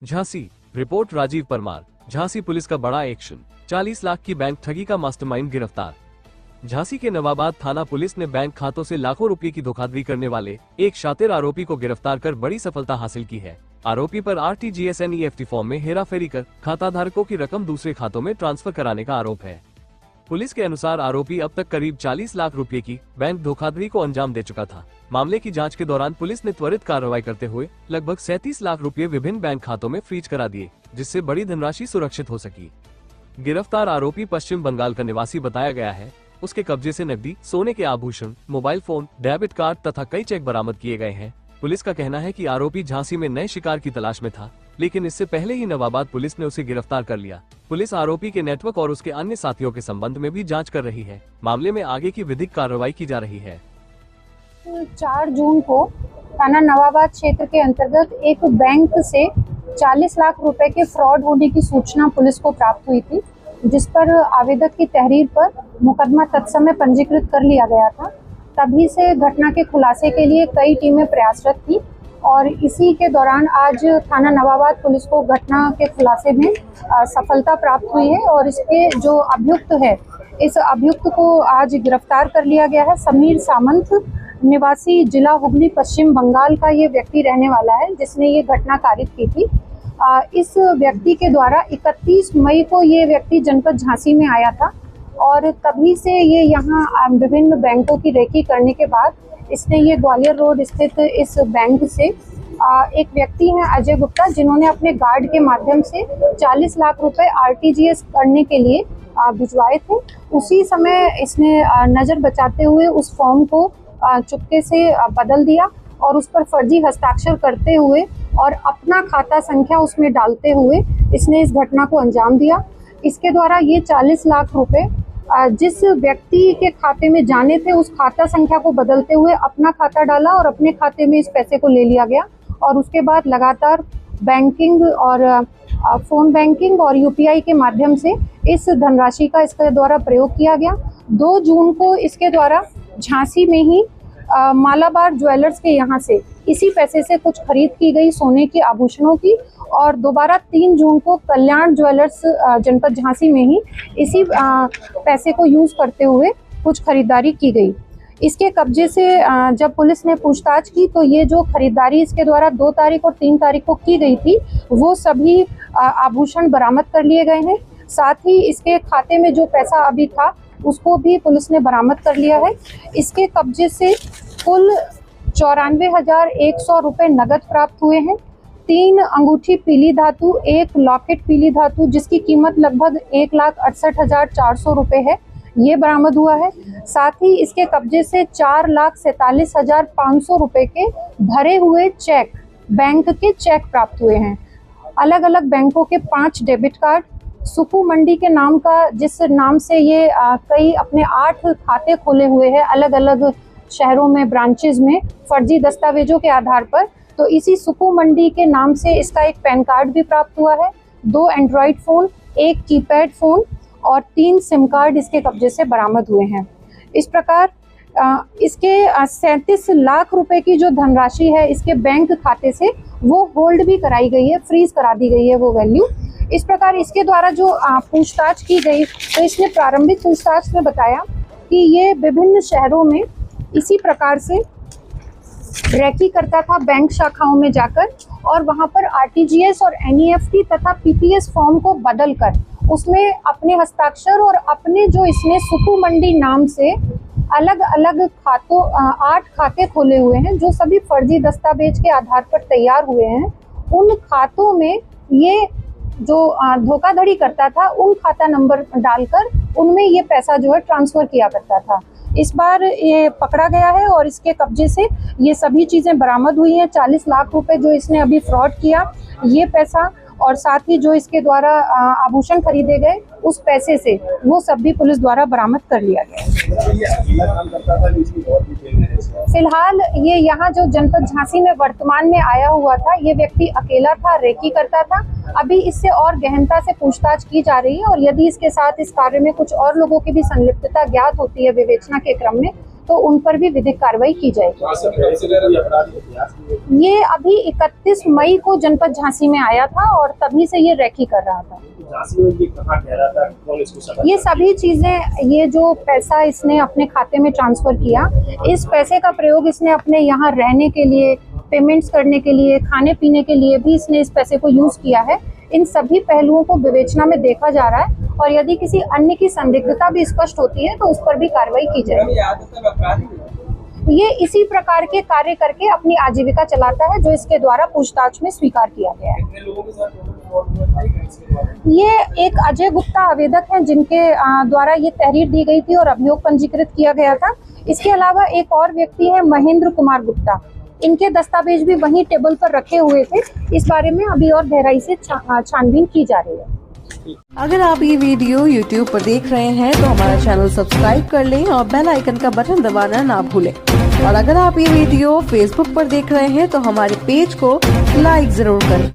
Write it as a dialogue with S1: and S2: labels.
S1: Jhansi report Rajiv Parmar. Jhansi police का बड़ा action, 40 lakh की बैंक ठगी का मास्टरमाइंड गिरफ्तार। झांसी के नवाबाद थाना पुलिस ने बैंक खातों से लाखों रुपए की धोखाधड़ी करने वाले एक शातिर आरोपी को गिरफ्तार कर बड़ी सफलता हासिल की है। आरोपी पर RTGS NEFT फॉर्म में हेराफेरी कर खाता धारकों की रकम दूसरे खातों में ट्रांसफर कराने का आरोप है। पुलिस के अनुसार आरोपी अब तक करीब 40 लाख रुपए की बैंक धोखाधड़ी को अंजाम दे चुका था। मामले की जांच के दौरान पुलिस ने त्वरित कार्रवाई करते हुए लगभग 37 लाख रुपए विभिन्न बैंक खातों में फ्रीज करा दिए, जिससे बड़ी धनराशि सुरक्षित हो सकी। गिरफ्तार आरोपी पश्चिम बंगाल का निवासी बताया गया है। उसके कब्जे से नकदी, सोने के आभूषण, मोबाइल फोन, डेबिट कार्ड तथा कई चेक बरामद किए गए हैं। पुलिस का कहना है कि आरोपी झांसी में नए शिकार की तलाश में था, लेकिन इससे पहले ही नवाबाद पुलिस ने उसे गिरफ्तार कर लिया। पुलिस आरोपी के नेटवर्क और उसके अन्य साथियों के संबंध में भी जांच कर रही है। मामले में आगे की विधिक कार्रवाई की जा रही है।
S2: 4 जून को थाना नवाबाद क्षेत्र के अंतर्गत एक बैंक से 40 लाख रुपए के फ्रॉड होने की सूचना पुलिस को प्राप्त हुई थी, जिस पर आवेदक की तहरीर पर मुकदमा तत्समय पंजीकृत कर लिया गया था। तभी से घटना के खुलासे के लिए कई टीमें प्रयासरत थी और इसी के दौरान आज थाना नवाबाद पुलिस को घटना के खुलासे में सफलता प्राप्त हुई है और इसके जो अभियुक्त है, इस अभियुक्त को आज गिरफ्तार कर लिया गया है। समीर सामंत निवासी जिला हुगली पश्चिम बंगाल का ये व्यक्ति रहने वाला है, जिसने ये घटना कारित की थी। इस व्यक्ति के द्वारा 31 मई को ये व्यक्ति जनपद झांसी में आया था और तभी से ये यहाँ विभिन्न बैंकों की रेकी करने के बाद इसने ये ग्वालियर रोड स्थित इस बैंक से एक व्यक्ति हैं अजय गुप्ता, जिन्होंने अपने गार्ड के माध्यम से 40 लाख रुपए RTGS करने के लिए भिजवाए थे। उसी समय इसने नज़र बचाते हुए उस फॉर्म को चुपके से बदल दिया और उस पर फर्जी हस्ताक्षर करते हुए और अपना खाता संख्या उसमें डालते हुए इसने इस घटना को अंजाम दिया। इसके द्वारा ये 40 लाख रुपए जिस व्यक्ति के खाते में जाने थे, उस खाता संख्या को बदलते हुए अपना खाता डाला और अपने खाते में इस पैसे को ले लिया गया और उसके बाद लगातार बैंकिंग और फ़ोन बैंकिंग और UPI के माध्यम से इस धनराशि का इसके द्वारा प्रयोग किया गया। 2 जून को इसके द्वारा झांसी में ही मालाबार ज्वेलर्स के यहाँ से इसी पैसे से कुछ खरीद की गई सोने के आभूषणों की और दोबारा 3 जून को कल्याण ज्वेलर्स जनपद झांसी में ही इसी पैसे को यूज़ करते हुए कुछ खरीदारी की गई। इसके कब्जे से जब पुलिस ने पूछताछ की तो ये जो खरीदारी इसके द्वारा 2 तारीख और 3 तारीख को की गई थी, वो सभी आभूषण बरामद कर लिए गए हैं। साथ ही इसके खाते में जो पैसा अभी था उसको भी पुलिस ने बरामद कर लिया है। इसके कब्जे से कुल 94,100 रुपये नगद प्राप्त हुए हैं। 3 अंगूठी पीली धातु, 1 लॉकेट पीली धातु जिसकी कीमत लगभग 1,68,400 रुपये है, ये बरामद हुआ है। साथ ही इसके कब्जे से 4,47,500 रुपये के भरे हुए चेक, बैंक के चेक प्राप्त हुए हैं। अलग अलग बैंकों के 5 डेबिट कार्ड, सुकू मंडी के नाम का, जिस नाम से ये कई अपने 8 खाते खोले हुए हैं अलग अलग शहरों में, ब्रांचेज में, फर्जी दस्तावेजों के आधार पर, तो इसी सुकू मंडी के नाम से इसका एक पैन कार्ड भी प्राप्त हुआ है। 2 एंड्रॉयड फ़ोन, 1 कीपैड फ़ोन और 3 सिम कार्ड इसके कब्जे से बरामद हुए हैं। इस प्रकार इसके 37 लाख रुपए की जो धनराशि है इसके बैंक खाते से वो होल्ड भी कराई गई है, फ्रीज करा दी गई है वो वैल्यू। इस प्रकार इसके द्वारा जो पूछताछ की गई तो इसने प्रारंभिक पूछताछ में बताया कि ये विभिन्न शहरों में इसी प्रकार से रेकी करता था बैंक शाखाओं में जाकर और वहां पर RTGS और NEFT तथा PPS फॉर्म को बदलकर उसमें अपने हस्ताक्षर और अपने जो इसने सुकू मंडी नाम से अलग अलग खातों 8 खाते खोले हुए हैं, जो सभी फर्जी दस्तावेज के आधार पर तैयार हुए हैं। उन खातों में ये जो धोखाधड़ी करता था, उन खाता नंबर डालकर उनमें ये पैसा जो है ट्रांसफ़र किया करता था। इस बार ये पकड़ा गया है और इसके कब्जे से ये सभी चीज़ें बरामद हुई हैं। 40 लाख रुपए जो इसने अभी फ्रॉड किया, ये पैसा और साथ ही जो इसके द्वारा आभूषण खरीदे गए उस पैसे से वो सब भी पुलिस द्वारा बरामद कर लिया गया। फिलहाल ये यहाँ जो जनपद झांसी में वर्तमान में आया हुआ था, ये व्यक्ति अकेला था, रेकी करता था। अभी इससे और गहनता से पूछताछ की जा रही है और यदि इसके साथ इस कार्य में कुछ और लोगों की भी संलिप्तता ज्ञात होती है विवेचना के क्रम में, तो उन पर भी विधिक कार्रवाई की जाएगी। ये अभी 31 मई को जनपद झांसी में आया था और तभी से ये रैकी कर रहा था।
S3: झांसी में ये कहाँ ठहरा था, कौन इसको समझ?
S2: ये सभी चीजें, ये जो पैसा इसने अपने खाते में ट्रांसफर किया, इस पैसे का प्रयोग इसने अपने यहाँ रहने के लिए, पेमेंट्स करने के लिए, खाने पीने के लिए भी इसने इस पैसे को यूज किया है। इन सभी पहलुओं को विवेचना में देखा जा रहा है और यदि किसी अन्य की संदिग्धता भी स्पष्ट होती है तो उस पर भी कार्रवाई की जाएगी। ये इसी प्रकार के कार्य करके अपनी आजीविका चलाता है, जो इसके द्वारा पूछताछ में स्वीकार किया गया है। ये एक अजय गुप्ता आवेदक हैं जिनके द्वारा ये तहरीर दी गई थी और अभियोग पंजीकृत किया गया था। इसके अलावा एक और व्यक्ति है महेंद्र कुमार गुप्ता, इनके दस्तावेज भी वहीं टेबल पर रखे हुए थे। इस बारे में अभी और गहराई से छानबीन की जा रही है।
S4: अगर आप ये वीडियो YouTube पर देख रहे हैं तो हमारा चैनल सब्सक्राइब कर लें और बेल आइकन का बटन दबाना ना भूलें। और अगर आप ये वीडियो Facebook पर देख रहे हैं तो हमारे पेज को लाइक जरूर करें।